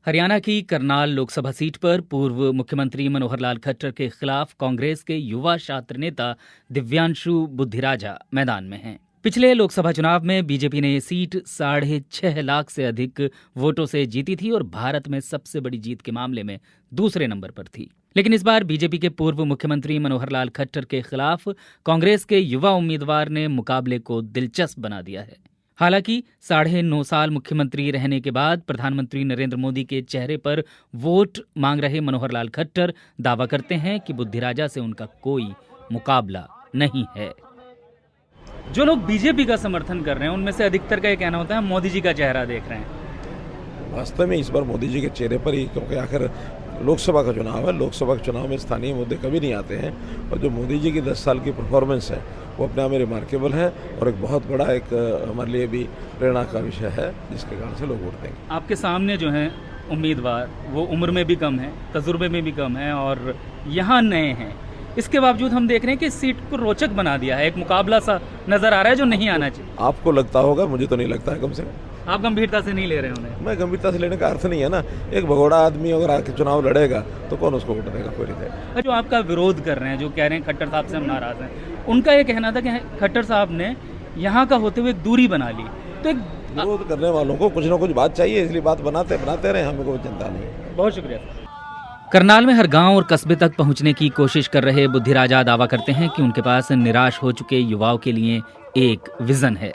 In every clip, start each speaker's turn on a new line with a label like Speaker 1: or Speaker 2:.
Speaker 1: हरियाणा की करनाल लोकसभा सीट पर पूर्व मुख्यमंत्री मनोहर लाल खट्टर के खिलाफ कांग्रेस के युवा छात्र नेता दिव्यांशु बुद्धिराजा मैदान में हैं। पिछले लोकसभा चुनाव में बीजेपी ने ये सीट 6.5 लाख से अधिक वोटों से जीती थी और भारत में सबसे बड़ी जीत के मामले में दूसरे नंबर पर थी। लेकिन इस बार बीजेपी के पूर्व मुख्यमंत्री मनोहर लाल खट्टर के खिलाफ कांग्रेस के युवा उम्मीदवार ने मुकाबले को दिलचस्प बना दिया है। हालांकि 9.5 साल मुख्यमंत्री रहने के बाद प्रधानमंत्री नरेंद्र मोदी के चेहरे पर वोट मांग रहे मनोहर लाल खट्टर दावा करते हैं कि बुद्धिराजा से उनका कोई मुकाबला नहीं है। जो लोग बीजेपी का समर्थन कर रहे हैं उनमें से अधिकतर का ये कहना होता है मोदी जी का चेहरा देख रहे हैं।
Speaker 2: वास्तव में इस बार मोदी जी के चेहरे पर ही, क्योंकि आखिर लोकसभा का चुनाव है। लोकसभा के चुनाव में स्थानीय मुद्दे कभी नहीं आते हैं और जो मोदी जी की 10 साल की परफॉर्मेंस है वो अपने आप में रिमार्केबल है और एक बहुत बड़ा एक हमारे लिए भी प्रेरणा का विषय है, जिसके कारण से लोग वोट देंगे।
Speaker 1: आपके सामने जो हैं उम्मीदवार वो उम्र में भी कम है, तजुर्बे में भी कम है और यहाँ नए हैं। इसके बावजूद हम देख रहे हैं कि इस सीट को रोचक बना दिया है, एक मुकाबला सा नजर आ रहा है जो नहीं आना चाहिए।
Speaker 2: आपको लगता होगा, मुझे तो नहीं लगता है। कम से कम
Speaker 1: आप गंभीरता से नहीं ले रहे उन्हें।
Speaker 2: मैं गंभीरता से लेने का अर्थ नहीं है ना। एक भगोड़ा आदमी अगर आके चुनाव लड़ेगा तो कौन उसको वोट देगा? कोई नहीं देगा।
Speaker 1: जो आपका विरोध कर रहे हैं, जो कह रहे हैं खट्टर साहब से हम नाराज हैं, उनका ये कहना था कि खट्टर साहब ने यहाँ का होते हुए एक दूरी बना ली। तो एक
Speaker 2: विरोध करने वालों को कुछ ना कुछ बात चाहिए, इसलिए बात बनाते रहे, हमें कोई चिंता नहीं है।
Speaker 1: बहुत शुक्रिया। करनाल में हर गांव और कस्बे तक पहुंचने की कोशिश कर रहे बुद्धिराजा दावा करते हैं कि उनके पास निराश हो चुके युवाओं के लिए एक विजन है।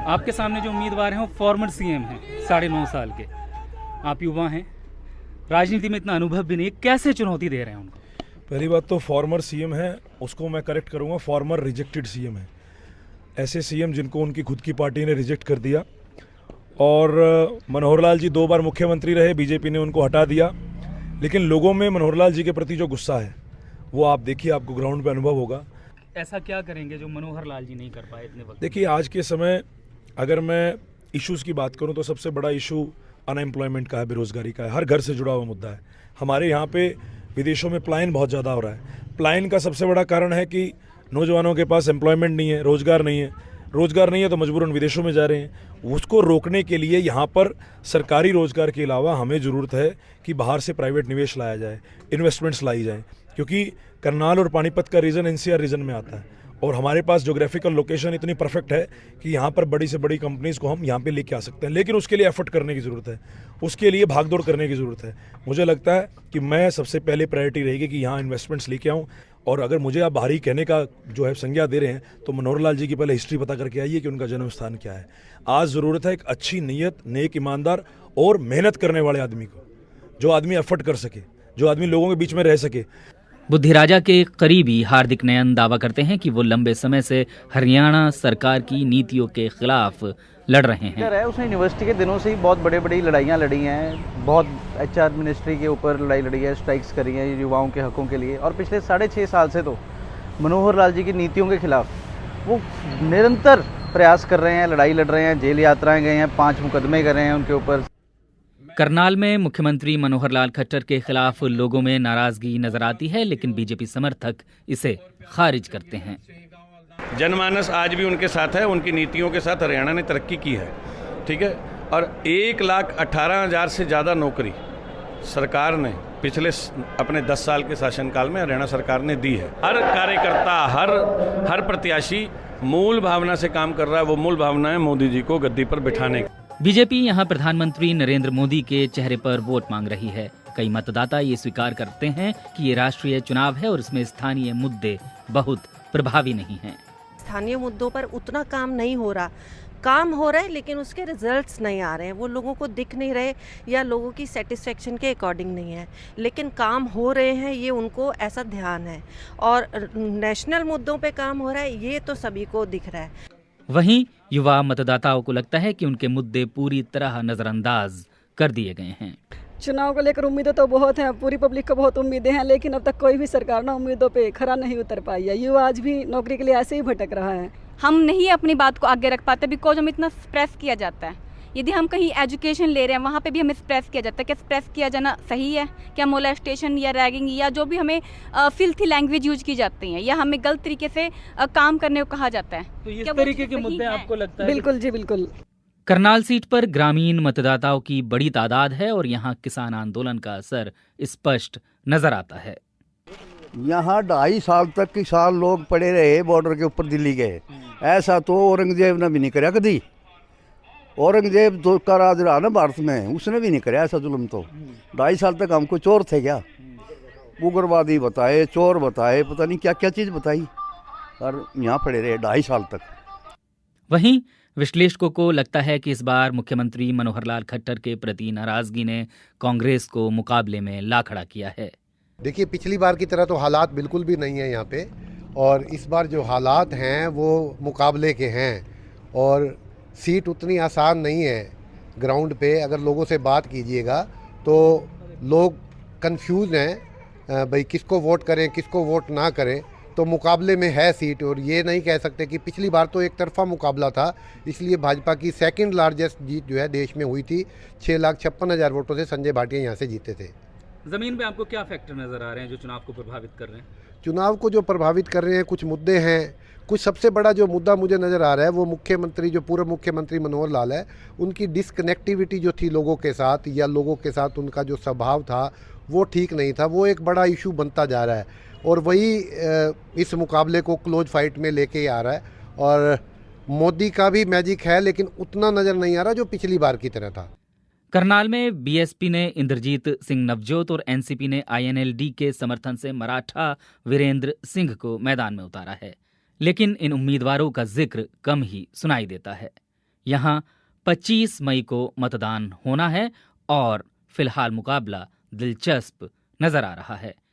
Speaker 1: आपके सामने जो उम्मीदवार हैं वो फॉर्मर सीएम हैं, 9.5 साल के। आप युवा हैं, राजनीति में इतना अनुभव भी नहीं, कैसे चुनौती दे रहे हैं उनको?
Speaker 3: पहली बात तो फॉर्मर सीएम है, उसको मैं करेक्ट करूंगा, फॉर्मर रिजेक्टेड सीएम है। ऐसे सीएम जिनको उनकी खुद की पार्टी ने रिजेक्ट कर दिया। और मनोहर लाल जी 2 बार मुख्यमंत्री रहे, बीजेपी ने उनको हटा दिया। लेकिन लोगों में मनोहर लाल जी के प्रति जो गुस्सा है वो आप देखिए, आपको ग्राउंड पे अनुभव होगा।
Speaker 1: ऐसा क्या करेंगे जो मनोहर लाल जी नहीं कर पाए इतने वक्त?
Speaker 3: देखिए, आज के समय अगर मैं इश्यूज़ की बात करूं तो सबसे बड़ा इशू अनएम्प्लॉयमेंट का है, बेरोज़गारी का है। हर घर से जुड़ा हुआ मुद्दा है। हमारे यहाँ पे विदेशों में पलायन बहुत ज़्यादा हो रहा है। पलायन का सबसे बड़ा कारण है कि नौजवानों के पास एम्प्लॉयमेंट नहीं है, रोज़गार नहीं है। रोज़गार नहीं है तो मजबूरन विदेशों में जा रहे हैं। उसको रोकने के लिए यहाँ पर सरकारी रोज़गार के अलावा हमें ज़रूरत है कि बाहर से प्राइवेट निवेश लाया जाए, इन्वेस्टमेंट्स लाई जाए। क्योंकि करनाल और पानीपत का रीजन एनसीआर रीजन में आता है और हमारे पास ज्योग्राफिकल लोकेशन इतनी परफेक्ट है कि यहाँ पर बड़ी से बड़ी कंपनीज़ को हम यहाँ पे लेके आ सकते हैं। लेकिन उसके लिए एफर्ट करने की ज़रूरत है, उसके लिए भागदौड़ करने की ज़रूरत है। मुझे लगता है कि मैं सबसे पहले प्रायोरिटी रहेगी कि यहाँ इन्वेस्टमेंट्स लेके आऊँ। और अगर मुझे आप बाहरी कहने का जो है संज्ञा दे रहे हैं तो मनोहर लाल जी की पहले हिस्ट्री पता करके आइए कि उनका जन्म स्थान क्या है। आज ज़रूरत है एक अच्छी नीयत, नेक, ईमानदार और मेहनत करने वाले आदमी को, जो आदमी एफर्ट कर सके, जो आदमी लोगों के बीच में रह सके।
Speaker 1: बुद्धिराजा के करीबी हार्दिक नयन दावा करते हैं कि वो लंबे समय से हरियाणा सरकार की नीतियों के खिलाफ लड़ रहे हैं।
Speaker 4: उसने यूनिवर्सिटी के दिनों से ही बहुत बड़ी लड़ाइयाँ लड़ी हैं, बहुत एचआर मिनिस्ट्री के ऊपर लड़ाई लड़ी है, स्ट्राइक्स करी हैं युवाओं के हकों के लिए। और पिछले 6.5 साल से तो मनोहर लाल जी की नीतियों के खिलाफ वो निरंतर प्रयास कर रहे हैं, लड़ाई लड़ रहे हैं, जेल यात्राएं गए हैं, 5 मुकदमे कर रहे हैं उनके ऊपर।
Speaker 1: करनाल में मुख्यमंत्री मनोहर लाल खट्टर के खिलाफ लोगों में नाराजगी नजर आती है, लेकिन बीजेपी समर्थक इसे खारिज करते हैं।
Speaker 5: जनमानस आज भी उनके साथ है, उनकी नीतियों के साथ हरियाणा ने तरक्की की है, ठीक है। और 1,18,000 से ज़्यादा नौकरी सरकार ने पिछले अपने 10 साल के शासनकाल में हरियाणा सरकार ने दी है। हर कार्यकर्ता, हर प्रत्याशी मूल भावना से काम कर रहा है। वो मूल भावना है मोदी जी को गद्दी पर बिठाने की।
Speaker 1: बीजेपी यहां प्रधानमंत्री नरेंद्र मोदी के चेहरे पर वोट मांग रही है। कई मतदाता ये स्वीकार करते हैं कि ये राष्ट्रीय चुनाव है और इसमें स्थानीय मुद्दे बहुत प्रभावी नहीं हैं।
Speaker 6: स्थानीय मुद्दों पर उतना काम नहीं हो रहा, काम हो रहा है लेकिन उसके रिजल्ट्स नहीं आ रहे हैं, वो लोगों को दिख नहीं रहे या लोगों की सेटिस्फेक्शन के अकॉर्डिंग नहीं है। लेकिन काम हो रहे हैं, ये उनको ऐसा ध्यान है। और नेशनल मुद्दों पे काम हो रहा है, ये तो सभी को दिख रहा है।
Speaker 1: वहीं युवा मतदाताओं को लगता है कि उनके मुद्दे पूरी तरह नजरअंदाज कर दिए गए हैं।
Speaker 7: चुनाव को लेकर उम्मीदें तो बहुत हैं, पूरी पब्लिक को बहुत उम्मीदें हैं, लेकिन अब तक कोई भी सरकार ना उम्मीदों पे खरा नहीं उतर पाई है। युवा आज भी नौकरी के लिए ऐसे ही भटक रहा है।
Speaker 8: हम नहीं अपनी बात को आगे रख पाते बिकॉज हम इतना प्रेस किया जाता है। यदि हम कहीं एजुकेशन ले रहे हैं वहाँ पे भी हमें स्प्रेस किया जाता है। क्या स्प्रेस किया जाना सही है? क्या मोलेस्टेशन या रैगिंग या जो भी हमें फिल्थी लैंग्वेज यूज की जाती है या हमें गलत तरीके से काम करने को कहा जाता है,
Speaker 1: तो इस
Speaker 8: क्या वो
Speaker 1: तरीके
Speaker 8: चीज़
Speaker 1: के
Speaker 8: सही
Speaker 1: मुद्दे
Speaker 8: है?
Speaker 1: आपको लगता है कि
Speaker 7: बिल्कुल जी बिल्कुल।
Speaker 1: करनाल सीट पर ग्रामीण मतदाताओं की बड़ी तादाद है और यहाँ किसान आंदोलन का असर स्पष्ट नजर आता है।
Speaker 9: यहाँ 2.5 साल तक किसान लोग पड़े रहे बॉर्डर के ऊपर दिल्ली गए। ऐसा तो औरंगजेब ने भी नहीं कराया कभी। औरंगजेब जो का राज रहा ना भारत में, उसने भी नहीं कराया ऐसा जुल्म तो। 2.5 साल तक हमको चोर थे क्या, उग्रवादी बताए, चोर बताए, पता नहीं क्या क्या चीज़ बताई, और यहाँ पड़े रहे 2.5 साल तक।
Speaker 1: वहीं विश्लेषकों को लगता है कि इस बार मुख्यमंत्री मनोहर लाल खट्टर के प्रति नाराजगी ने कांग्रेस को मुकाबले में ला खड़ा किया है।
Speaker 10: देखिए, पिछली बार की तरह तो हालात बिल्कुल भी नहीं है यहाँ पे, और इस बार जो हालात हैं वो मुकाबले के हैं, और सीट उतनी आसान नहीं है। ग्राउंड पे अगर लोगों से बात कीजिएगा तो लोग कंफ्यूज हैं भाई किसको वोट करें किसको वोट ना करें। तो मुकाबले में है सीट, और ये नहीं कह सकते कि पिछली बार तो एक तरफा मुकाबला था, इसलिए भाजपा की सेकंड लार्जेस्ट जीत जो है देश में हुई थी। 6,56,000 वोटों से संजय भाटिया यहाँ से जीते थे।
Speaker 1: जमीन पे आपको क्या फैक्टर नजर आ रहे हैं जो चुनाव को प्रभावित कर रहे हैं?
Speaker 10: चुनाव को जो प्रभावित कर रहे हैं कुछ मुद्दे हैं। कुछ सबसे बड़ा जो मुद्दा मुझे नज़र आ रहा है वो मुख्यमंत्री, जो पूर्व मुख्यमंत्री मनोहर लाल है, उनकी डिसकनेक्टिविटी जो थी लोगों के साथ, या लोगों के साथ उनका जो स्वभाव था वो ठीक नहीं था। वो एक बड़ा इशू बनता जा रहा है, और वही इस मुकाबले को क्लोज फाइट में लेके आ रहा है। और मोदी का भी मैजिक है, लेकिन उतना नज़र नहीं आ रहा जो पिछली बार की तरह था।
Speaker 1: करनाल में बीएसपी ने इंद्रजीत सिंह नवजोत और एनसीपी ने आईएनएलडी के समर्थन से मराठा वीरेंद्र सिंह को मैदान में उतारा है, लेकिन इन उम्मीदवारों का जिक्र कम ही सुनाई देता है। यहाँ 25 मई को मतदान होना है और फिलहाल मुकाबला दिलचस्प नजर आ रहा है।